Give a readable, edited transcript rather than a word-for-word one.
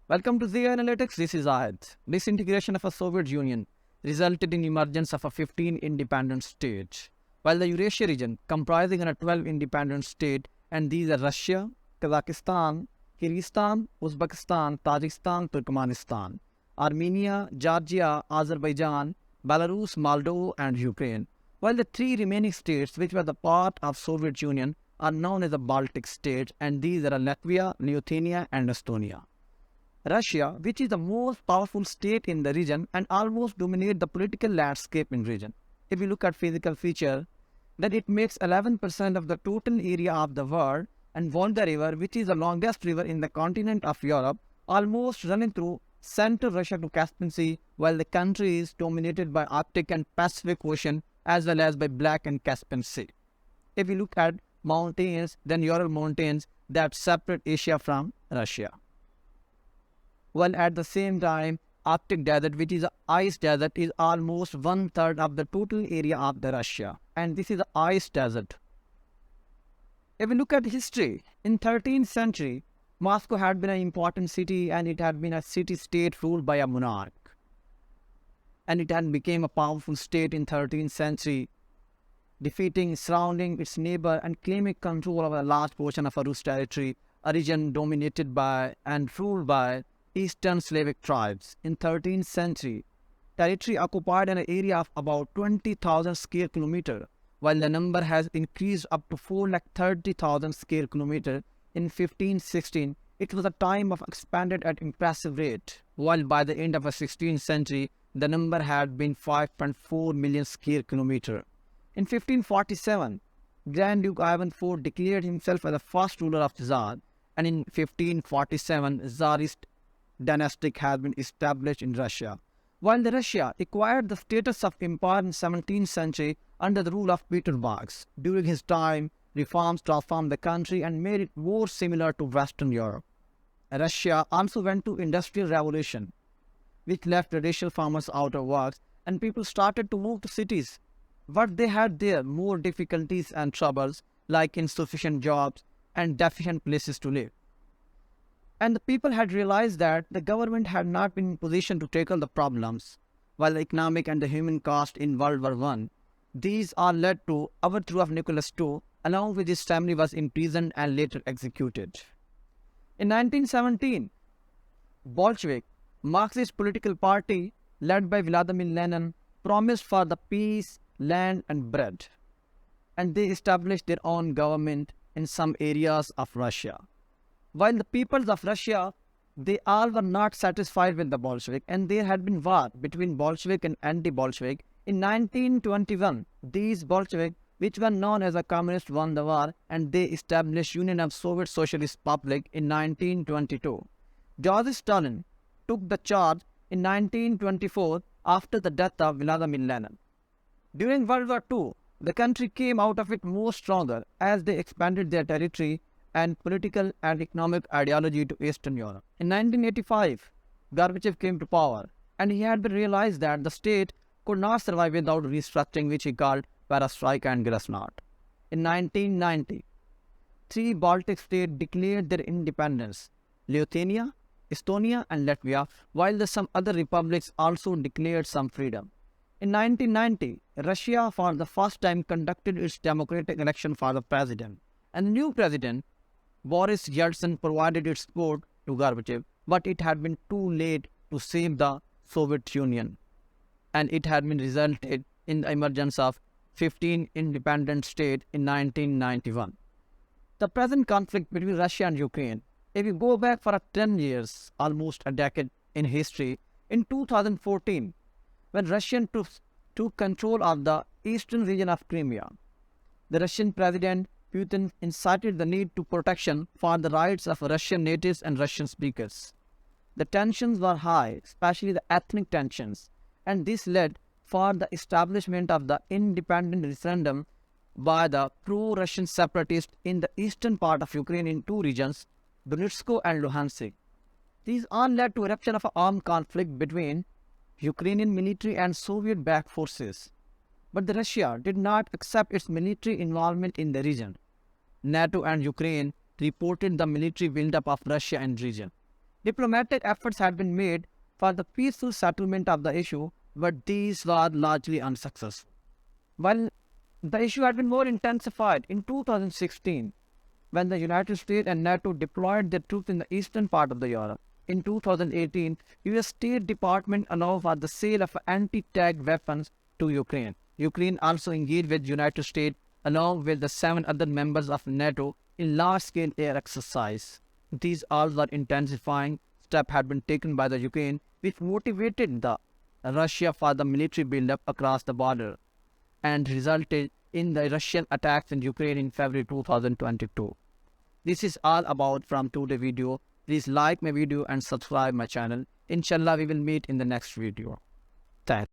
Welcome to ZA Analytics. This is Ahad. Disintegration of a Soviet Union resulted in emergence of a 15 independent states, while the Eurasia region, comprising a 12 independent states, and these are Russia, Kazakhstan, Kyrgyzstan, Uzbekistan, Tajikistan, Turkmenistan, Armenia, Georgia, Azerbaijan, Belarus, Moldova, and Ukraine. While the three remaining states, which were the part of Soviet Union, are known as the Baltic states, and these are Latvia, Lithuania, and Estonia. Russia, which is the most powerful state in the region and almost dominates the political landscape in region. If you look at physical feature, then it makes 11% of the total area of the world, and Volga River, which is the longest river in the continent of Europe, almost running through central Russia to Caspian Sea, while the country is dominated by Arctic and Pacific Ocean as well as by Black and Caspian Sea. If you look at mountains, then Ural Mountains that separate Asia from Russia. While at the same time, Arctic desert, which is an ice desert, is almost one-third of the total area of the Russia. And this is an ice desert. If we look at history, in 13th century, Moscow had been an important city and it had been a city-state ruled by a monarch. And it had become a powerful state in 13th century, defeating, surrounding its neighbor and claiming control over a large portion of a Rus territory, a region dominated by and ruled by Eastern Slavic tribes. In 13th century, territory occupied an area of about 20,000 square kilometers, while the number has increased up to 430,000 square kilometers in 1516. It was a time of expanded at impressive rate, while by the end of the 16th century, the number had been 5.4 million square kilometers. In 1547, Grand Duke Ivan IV declared himself as the first ruler of the Tsar, and in 1547, Tsarist dynastic had been established in Russia. While the Russia acquired the status of empire in 17th century under the rule of Peter Barks. During his time, reforms transformed the country and made it more similar to Western Europe. Russia also went to industrial revolution, which left traditional farmers out of work and people started to move to cities. But they had there more difficulties and troubles like insufficient jobs and deficient places to live. And the people had realized that the government had not been in position to tackle the problems, while the economic and the human cost in World War I. These are led to overthrow of Nicholas II, along with his family was imprisoned and later executed. In 1917, Bolshevik, Marxist political party led by Vladimir Lenin, promised for the peace, land and bread. And they established their own government in some areas of Russia. While the peoples of Russia, they all were not satisfied with the Bolshevik, and there had been war between Bolshevik and anti-Bolshevik. In 1921, these Bolshevik, which were known as the communists, won the war, and they established Union of Soviet Socialist Republic in 1922. Joseph Stalin took the charge in 1924 after the death of Vladimir Lenin. During World War II, the country came out of it more stronger as they expanded their territory and political and economic ideology to Eastern Europe. In 1985, Gorbachev came to power, and he had realized that the state could not survive without restructuring, which he called perestroika and glasnost. In 1990, three Baltic states declared their independence: Lithuania, Estonia, and Latvia, while some other republics also declared some freedom. In 1990, Russia for the first time conducted its democratic election for the president, and the new president, Boris Yeltsin, provided its support to Gorbachev, but it had been too late to save the Soviet Union, and it had been resulted in the emergence of 15 independent states in 1991. The present conflict between Russia and Ukraine, if you go back for 10 years, almost a decade in history, in 2014, when Russian troops took control of the eastern region of Crimea, the Russian President Putin incited the need to protection for the rights of Russian natives and Russian speakers. The tensions were high, especially the ethnic tensions, and this led for the establishment of the independent referendum by the pro-Russian separatists in the eastern part of Ukraine in two regions, Donetsk and Luhansk. These all led to eruption of an armed conflict between Ukrainian military and Soviet-backed forces. But Russia did not accept its military involvement in the region. NATO and Ukraine reported the military buildup of Russia in the region. Diplomatic efforts had been made for the peaceful settlement of the issue, but these were largely unsuccessful. While the issue had been more intensified in 2016, when the United States and NATO deployed their troops in the eastern part of the Europe. In 2018, US State Department allowed for the sale of anti-tank weapons to Ukraine. Ukraine also engaged with United States along with the 7 other members of NATO in large-scale air exercise. These all were intensifying steps had been taken by the Ukraine, which motivated the Russia for the military buildup across the border and resulted in the Russian attacks in Ukraine in February 2022. This is all about from today's video. Please like my video and subscribe my channel. Inshallah, we will meet in the next video. Thanks.